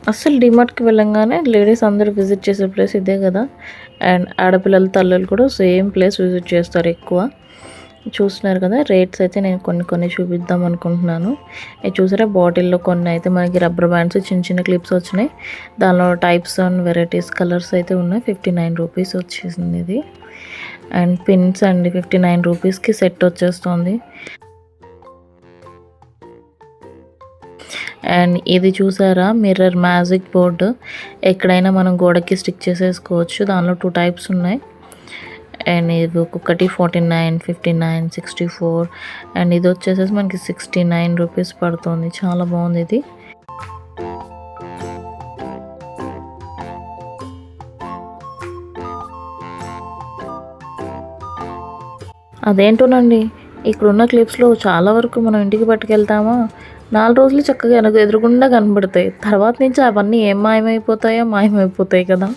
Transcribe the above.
అస్సలు డీమార్ట్‌కి వెళ్ళంగానే లేడీస్ అందరూ విజిట్ చేసే ప్లేస్ ఇదే కదా! అండ్ ఆడపిల్లల తల్లులు కూడా సేమ్ ప్లేస్ విజిట్ చేస్తారు ఎక్కువ. చూస్తున్నారు కదా! రేట్స్ అయితే నేను కొన్ని చూపిద్దాం అనుకుంటున్నాను. ఇది చూసారా బాటిల్‌లో కొన్ని అయితే మనకి రబ్బర్ బ్యాండ్స్ చిన్న క్లిప్స్ వచ్చినాయి. దానిలో టైప్స్ అండ్ వెరైటీస్ కలర్స్ అయితే ఉన్నాయి. 59 రూపీస్ వచ్చేసింది ఇది. అండ్ పిన్స్ అండి 59 రూపీస్‌కి సెట్ వచ్చేస్తుంది. అండ్ ఇది చూసారా మిర్రర్ మ్యాజిక్ బోర్డు, ఎక్కడైనా మనం గోడకి స్టిక్ చేసేసుకోవచ్చు. దానిలో 2 టైప్స్ ఉన్నాయి. అండ్ ఇది ఒక్కొక్కటి 49, 59, 64 అండ్ ఇది వచ్చేసేసి మనకి 69 రూపీస్ పడుతుంది. చాలా బాగుంది ఇది. అదేంటోనండి, ఇక్కడున్న క్లిప్స్‌లో చాలా వరకు మనం ఇంటికి పట్టుకెళ్తామా, 4 రోజులు చక్కగా ఎదురుగుండా కనబడతాయి. తర్వాత నుంచి అవన్నీ ఏం మాయమైపోతాయో మాయమైపోతాయి కదా!